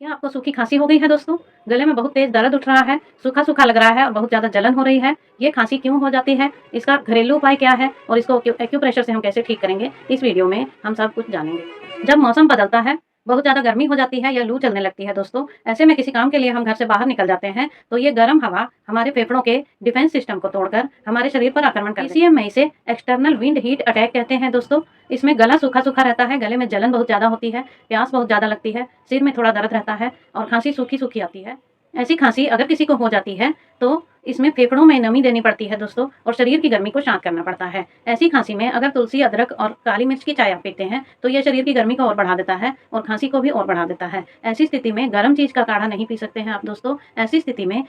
क्या आपको सूखी खांसी हो गई है दोस्तों? गले में बहुत तेज़ दर्द उठ रहा है, सूखा-सूखा लग रहा है और बहुत ज़्यादा जलन हो रही है। ये खांसी क्यों हो जाती है? इसका घरेलू उपाय क्या है और इसको एक्यूप्रेशर से हम कैसे ठीक करेंगे? इस वीडियो में हम सब कुछ जानेंगे। जब मौसम बदलता है, बहुत ज़्यादा गर्मी हो जाती है या लू चलने लगती है दोस्तों, ऐसे में किसी काम के लिए हम घर से बाहर निकल जाते हैं, तो ये गर्म हवा हमारे फेफड़ों के डिफेंस सिस्टम को तोड़कर हमारे शरीर पर आक्रमण कर देती है। में इसे एक्सटर्नल विंड हीट अटैक कहते हैं दोस्तों। इसमें गला सूखा-सूखा रहता है, गले में जलन बहुत ज़्यादा होती है, प्यास बहुत ज़्यादा लगती है, सिर में थोड़ा दर्द रहता है और खांसी सूखी-सूखी आती है। ऐसी खांसी अगर किसी को हो जाती है, तो इसमें फेफड़ों में नमी देनी पड़ती है दोस्तों और शरीर की गर्मी को शांत करना पड़ता है। ऐसी खांसी में अगर तुलसी, अदरक और काली मिर्च की चाय आप पीते हैं, तो ये शरीर की गर्मी को और बढ़ा देता है और खांसी को भी और बढ़ा देता है। ऐसी स्थिति में गर्म चीज़ का काढ़ा नहीं पी सकते हैं आप दोस्तों। ऐसी स्थिति में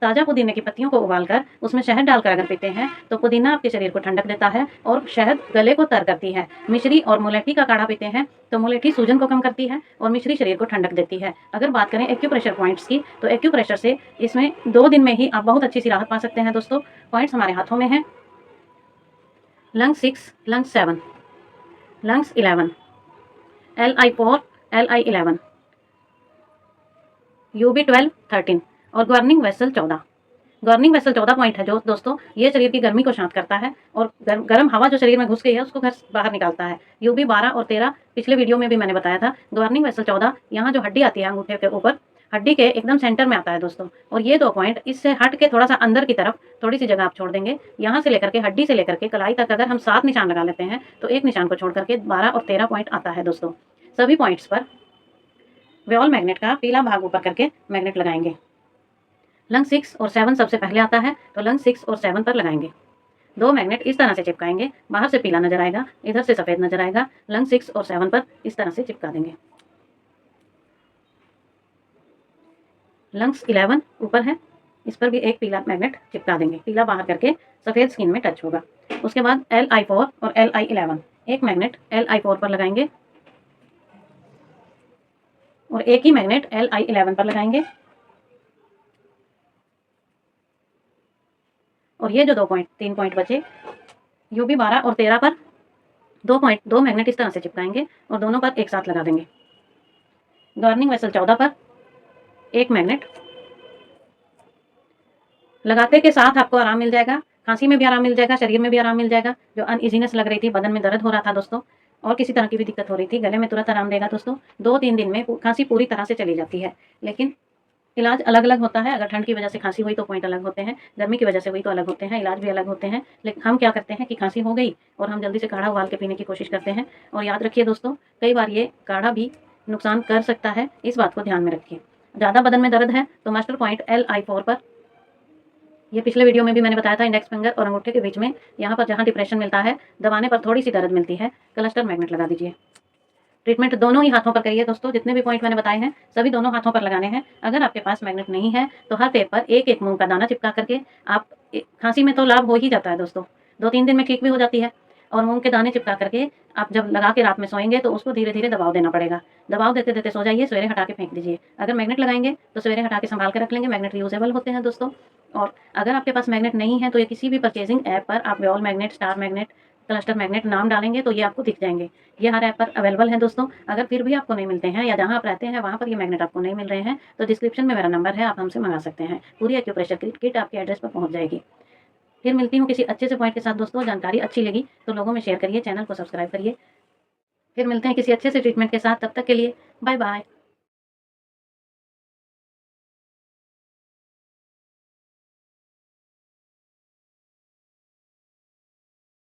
ताज़ा पुदीने की पत्तियों को उबालकर उसमें शहद डालकर अगर पीते हैं, तो पुदीना आपके शरीर को ठंडक देता है और शहद गले को तर करती है। मिश्री और मुलेठी का काढ़ा पीते हैं, तो मुलेठी सूजन को कम करती है और मिश्री शरीर को ठंडक देती है। अगर बात करें एक्यूप्रेशर पॉइंट्स की, तो एक्यूप्रेशर से इसमें 2 दिन में ही आप बहुत अच्छी सी राहत पा सकते हैं दोस्तों। पॉइंट्स हमारे हाथों में हैं। Lungs 6, lungs 7, lungs 11, LI4, LI11, UB12, 13 और governing vessel 14। Governing vessel 14 point है जो दोस्तों, ये शरीर की गर्मी को शांत करता है और गर्म हवा जो शरीर में घुस गई है उसको घर बाहर निकालता है। यूबी 12 और 13 पिछले वीडियो में भी मैंने बताया था। गवर्निंग वेसल 14 यहाँ जो हड्डी आती है अंगूठे के ऊपर, हड्डी के एकदम सेंटर में आता है दोस्तों। और ये 2 पॉइंट इससे हट के थोड़ा सा अंदर की तरफ थोड़ी सी जगह आप छोड़ देंगे। यहाँ से लेकर के हड्डी से लेकर के कलाई तक अगर हम 7 निशान लगा लेते हैं, तो एक निशान को छोड़ करके 12 और 13 पॉइंट आता है दोस्तों। सभी पॉइंट्स पर वॉल मैग्नेट का पीला भाग ऊपर करके मैग्नेट लगाएंगे। लंग 6 और 7 सबसे पहले आता है, तो लंग 6 और 7 पर लगाएंगे। 2 मैग्नेट इस तरह से चिपकाएंगे, बाहर से पीला नजर आएगा, इधर से सफ़ेद नजर आएगा। लंग 6 और 7 पर इस तरह से चिपका देंगे। लंग्स 11 ऊपर है, इस पर भी एक पीला मैग्नेट चिपका देंगे, पीला बाहर करके सफ़ेद स्किन में टच होगा। उसके बाद LI4 और LI11 एक मैग्नेट LI4 पर लगाएंगे और एक ही मैग्नेट LI11 पर लगाएंगे। और ये जो 3 पॉइंट बचे, UB 12 और 13 पर 2 मैग्नेट इस तरह से चिपकाएंगे और दोनों पर एक साथ लगा देंगे। गवर्निंग वेसल 14 पर एक मैग्नेट लगाते के साथ आपको आराम मिल जाएगा, खांसी में भी आराम मिल जाएगा, शरीर में भी आराम मिल जाएगा। जो अनइजीनेस लग रही थी, बदन में दर्द हो रहा था दोस्तों, और किसी तरह की भी दिक्कत हो रही थी, गले में तुरंत आराम देगा दोस्तों। 2-3 दिन में खांसी पूरी तरह से चली जाती है। लेकिन इलाज अलग-अलग होता है। अगर ठंड की वजह से खांसी हुई तो पॉइंट अलग होते हैं, गर्मी की वजह से हुई तो अलग होते हैं, इलाज भी अलग होते हैं। लेकिन हम क्या करते हैं कि खांसी हो गई और हम जल्दी से काढ़ा उबाल के पीने की कोशिश करते हैं। और याद रखिए दोस्तों, कई बार ये काढ़ा भी नुकसान कर सकता है, इस बात को ध्यान में रखिए। ज़्यादा बदन में दर्द है तो मास्टर पॉइंट LI4 पर, ये पिछले वीडियो में भी मैंने बताया था, इंडेक्स फिंगर और अंगूठे के बीच में यहाँ पर जहाँ डिप्रेशन मिलता है, दबाने पर थोड़ी सी दर्द मिलती है, क्लस्टर मैग्नेट लगा दीजिए। ट्रीटमेंट दोनों ही हाथों पर करिए दोस्तों। जितने भी पॉइंट मैंने बताए हैं सभी दोनों हाथों पर लगाने हैं। अगर आपके पास मैग्नेट नहीं है तो हर टेप पर एक-एक मूंग का दाना चिपका करके आप खांसी में तो लाभ हो ही जाता है दोस्तों, 2-3 दिन में ठीक भी हो जाती है। और मूंग के दाने चिपका करके आप जब लगा के रात में सोएंगे तो उसको धीरे-धीरे दबाव देना पड़ेगा। दबाव देते-देते सो जाइए, सवेरे हटा के फेंक दीजिए। अगर मैग्नेट लगाएंगे तो सवेरे हटा के संभाल के रख लेंगे, मैग्नेट रीयूजेबल होते हैं दोस्तों। और अगर आपके पास मैग्नेट नहीं है तो ये किसी भी परचेजिंग ऐप पर आप wall magnet, star magnet, cluster magnet नाम डालेंगे तो ये आपको दिख जाएंगे। ये हर ऐप पर अवेलेबल है दोस्तों। अगर फिर भी आपको नहीं मिलते हैं या जहाँ आप रहते हैं वहाँ पर ये मैग्नेट आपको नहीं मिल रहे हैं, तो डिस्क्रिप्शन में मेरा नंबर है, आप हमसे मंगा सकते हैं। पूरी एक्यूप्रेशर किट आपके एड्रेस पर पहुँच जाएगी। फिर मिलती हूँ किसी अच्छे से पॉइंट के साथ दोस्तों। जानकारी अच्छी लगी तो लोगों में शेयर करिए, चैनल को सब्सक्राइब करिए। फिर मिलते हैं किसी अच्छे से ट्रीटमेंट के साथ, तब तक के लिए बाय बाय।